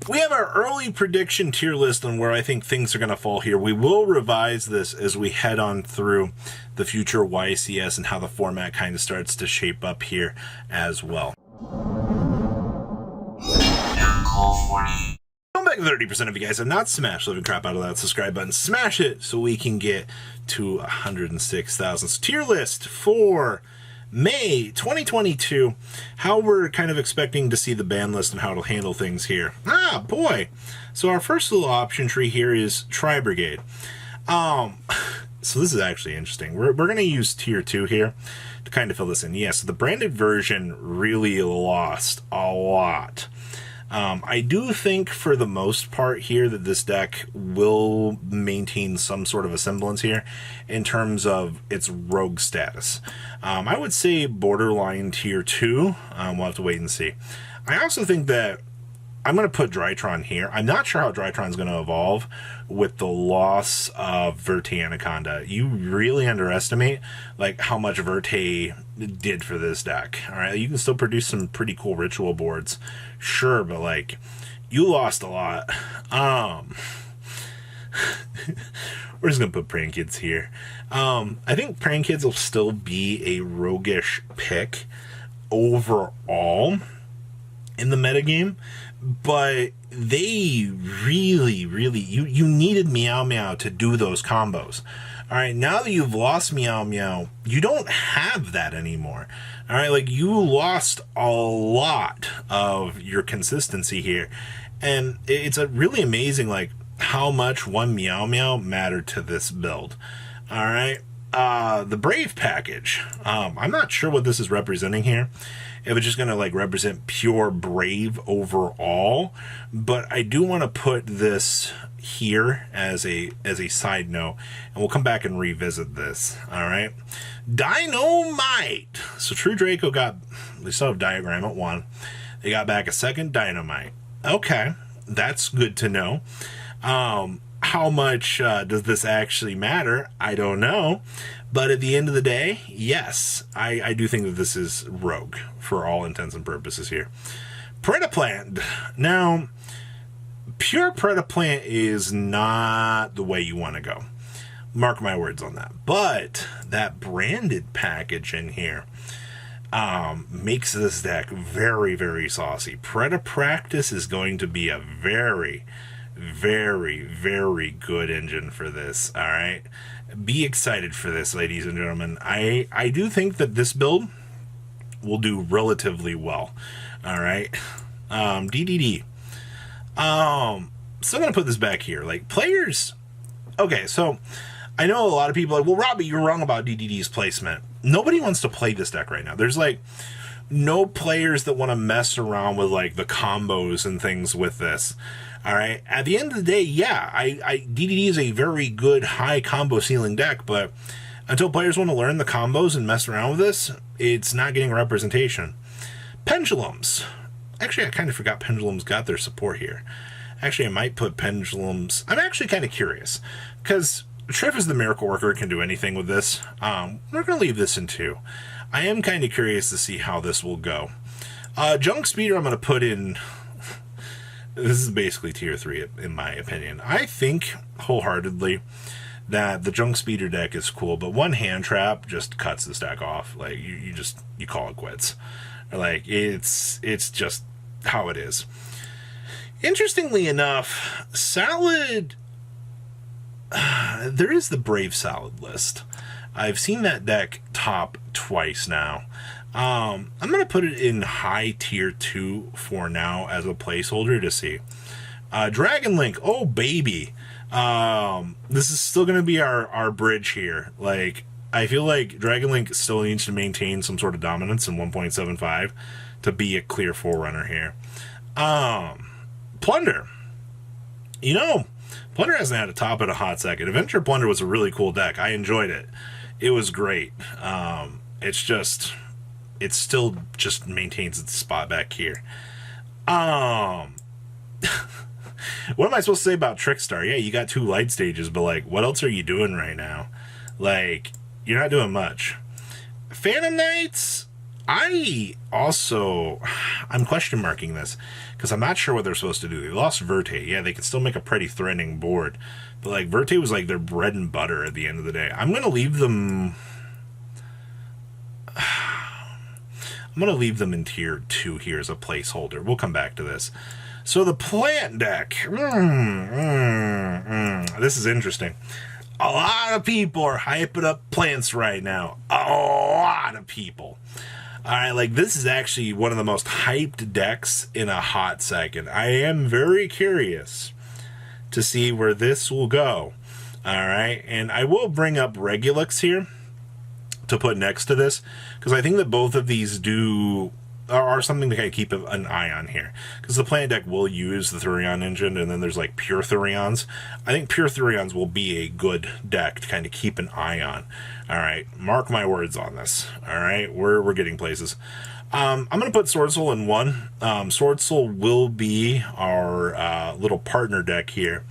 we have our early prediction tier list on where I think things are going to fall here. We will revise this as we head on through the future YCS and how the format kind of starts to shape up here as well. Come back, 30% of you guys have not smashed the living crap out of that subscribe button. Smash it so we can get to 106,000. So tier list for May 2022, how we're kind of expecting to see the ban list and how it'll handle things here. Ah, boy. So our first little option tree here is Brigade. So this is actually interesting. We're going to use tier 2 here to kind of fill this in. Yes, the branded version really lost a lot. I do think for the most part here that this deck will maintain some sort of a semblance here in terms of its rogue status. I would say borderline tier 2. We'll have to wait and see. I also think that I'm going to put Drytron here. I'm not sure how Drytron's going to evolve with the loss of Verte Anaconda. You really underestimate like how much Verte did for this deck. All right, you can still produce some pretty cool ritual boards, sure, but like you lost a lot. We're just gonna put Praying Kids here. I think Praying Kids will still be a roguish pick overall in the metagame, but they really, you needed Meow Meow to do those combos. All right, now that you've lost Meow Meow, you don't have that anymore. All right, like you lost a lot of your consistency here, and it's a really amazing like how much one Meow Meow mattered to this build. All right, the Brave package. I'm not sure what this is representing here. If it's just going to like represent pure Brave overall, but I do want to put this here as a side note, and we'll come back and revisit this. All right, Dynamite. So True Draco got, they still have Diagram at 1. They got back a second Dynamite. Okay, that's good to know. How much does this actually matter? I don't know. But at the end of the day, yes, I do think that this is rogue for all intents and purposes here. Predaplant. Now, pure Predaplant is not the way you want to go. Mark my words on that. But that branded package in here makes this deck very saucy. Predapractice is going to be a very good engine for this. All right, be excited for this, ladies and gentlemen. I do think that this build will do relatively well. All right, DDD. So I'm gonna put this back here. Like players, okay. So I know a lot of people are like, well, Robbie, you're wrong about DDD's placement. Nobody wants to play this deck right now. There's like no players that want to mess around with like the combos and things with this. All right. At the end of the day, yeah, DDD is a very good high combo ceiling deck, but until players want to learn the combos and mess around with this, it's not getting representation. Pendulums. Actually, I kind of forgot Pendulums got their support here. Actually, I might put Pendulums. I'm actually kind of curious because Triff is the miracle worker, can do anything with this. We're going to leave this in 2. I am kind of curious to see how this will go. Junk Speeder, I'm going to put in. This is basically tier 3 in my opinion. I think wholeheartedly that the Junk Speeder deck is cool, but one hand trap just cuts the stack off. Like you call it quits. Like it's just how it is. Interestingly enough, Salad. There is the Brave Salad list. I've seen that deck top twice now. I'm going to put it in high tier 2 for now as a placeholder to see. Dragon Link, oh baby. This is still going to be our bridge here. Like, I feel like Dragon Link still needs to maintain some sort of dominance in 1.75 to be a clear forerunner here. Plunder. You know, Plunder hasn't had a top in a hot second. Adventure Plunder was a really cool deck. I enjoyed it. It was great. It still just maintains its spot back here. What am I supposed to say about Trickstar? Yeah, you got 2 light stages, but like, what else are you doing right now? Like, you're not doing much. Phantom Knights, I'm question marking this because I'm not sure what they're supposed to do. They lost Verte. Yeah, they can still make a pretty threatening board, but like Verte was like their bread and butter at the end of the day. I'm gonna leave them in tier 2 here as a placeholder. We'll come back to this. So the plant deck. This is interesting. A lot of people are hyping up plants right now. A lot of people. All right, like this is actually one of the most hyped decks in a hot second. I am very curious to see where this will go. All right, and I will bring up Regulux here to put next to this because I think that both of these are something to kind of keep an eye on here, because the plant deck will use the Therion engine, and then there's like pure Therions. I think pure Therions will be a good deck to kind of keep an eye on. All right, mark my words on this. All right, we're getting places. I'm gonna put Sword Soul in 1. Sword Soul will be our little partner deck here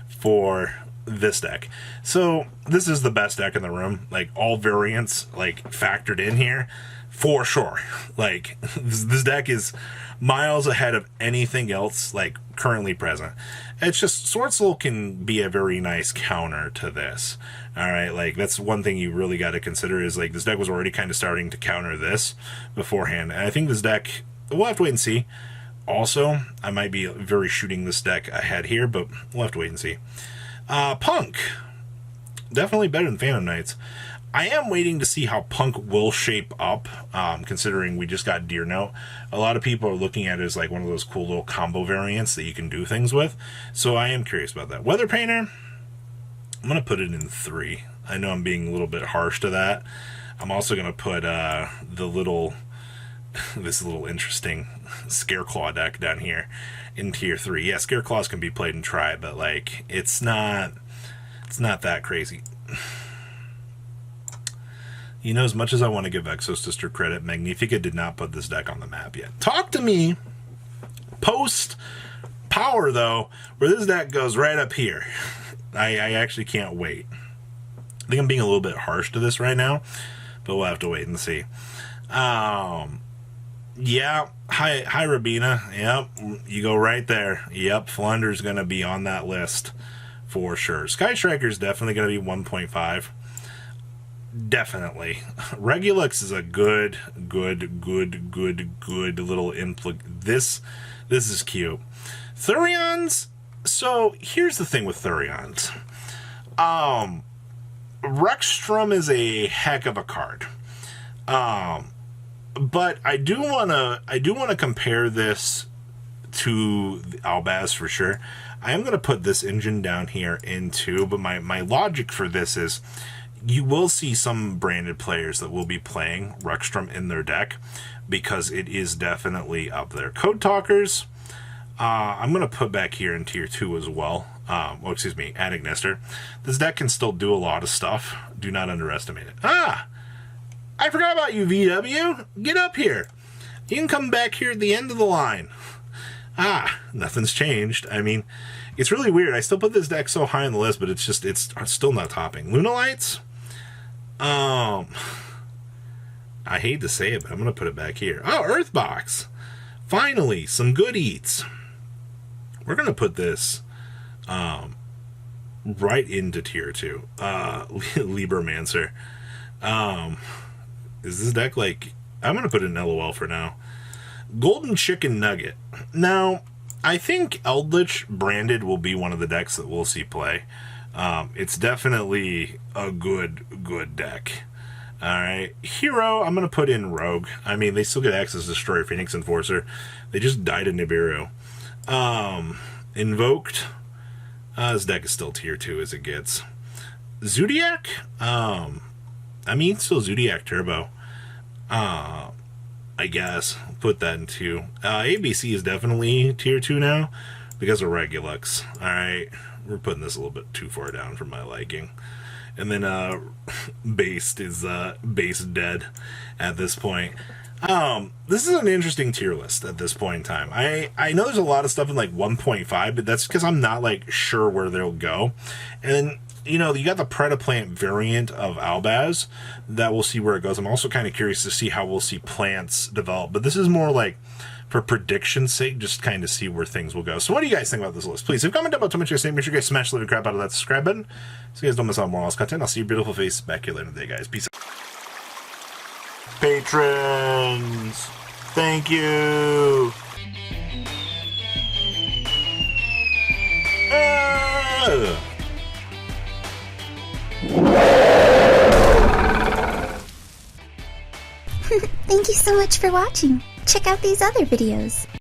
for this deck. So this is the best deck in the room, like all variants like factored in here. For sure. Like, this deck is miles ahead of anything else, like, currently present. It's just, Sword Soul can be a very nice counter to this. Alright, like, that's one thing you really got to consider is, like, this deck was already kind of starting to counter this beforehand. And I think this deck, we'll have to wait and see. Also, I might be very shooting this deck ahead here, but we'll have to wait and see. Punk. Definitely better than Phantom Knights. I am waiting to see how Punk will shape up, considering we just got Deer Note. A lot of people are looking at it as like one of those cool little combo variants that you can do things with. So I am curious about that. Weather Painter, I'm going to put it in 3. I know I'm being a little bit harsh to that. I'm also going to put this little interesting Scareclaw deck down here in tier 3. Yeah, Scareclaws can be played in Tri, but like it's not that crazy. You know, as much as I want to give Exosister credit, Magnifica did not put this deck on the map yet. Talk to me post-power, though, where this deck goes right up here. I actually can't wait. I think I'm being a little bit harsh to this right now, but we'll have to wait and see. Yeah, hi, Rabina. Yep, you go right there. Yep, Flunder's going to be on that list for sure. Sky Striker's definitely going to be 1.5. Definitely. Regulux is a good little this is cute. Therions, so here's the thing with Therions. Rexstrom is a heck of a card. But I do wanna compare this to Albaz for sure. I am gonna put this engine down here in 2, but my logic for this is you will see some branded players that will be playing Rexstrom in their deck because it is definitely up there. Code Talkers, I'm going to put back here in tier 2 as well. Adagnister. This deck can still do a lot of stuff. Do not underestimate it. I forgot about you, VW. Get up here. You can come back here at the end of the line. Nothing's changed. I mean, it's really weird. I still put this deck so high on the list, but it's still not topping. Lunalights? I hate to say it, but I'm going to put it back here. Oh, Earthbox. Finally, some good eats. We're going to put this right into tier 2. Liebermancer. Is this deck like... I'm going to put it in LOL for now. Golden Chicken Nugget. Now, I think Eldritch Branded will be one of the decks that we'll see play. It's definitely a good deck. Alright. Hero, I'm going to put in Rogue. I mean, they still get access to Destroyer, Phoenix Enforcer. They just died in Nibiru. Invoked. This deck is still tier 2 as it gets. Zodiac? I mean, still Zodiac Turbo. I guess. Put that in 2. ABC is definitely tier 2 now because of Regulux. Alright. We're putting this a little bit too far down for my liking. And then Based is Based dead at this point. This is an interesting tier list at this point in time. I know there's a lot of stuff in like 1.5, but that's because I'm not like sure where they'll go. And then you know, you got the Predaplant variant of Albaz that we'll see where it goes. I'm also kind of curious to see how we'll see plants develop, but this is more like for prediction's sake, just kind of see where things will go. So what do you guys think about this list? Please leave a comment down below. Make sure you guys smash the crap out of that subscribe button so you guys don't miss out on more else content. I'll see your beautiful face back here later today, guys. Peace out. Patrons, thank you. Thank you so much for watching. Check out these other videos.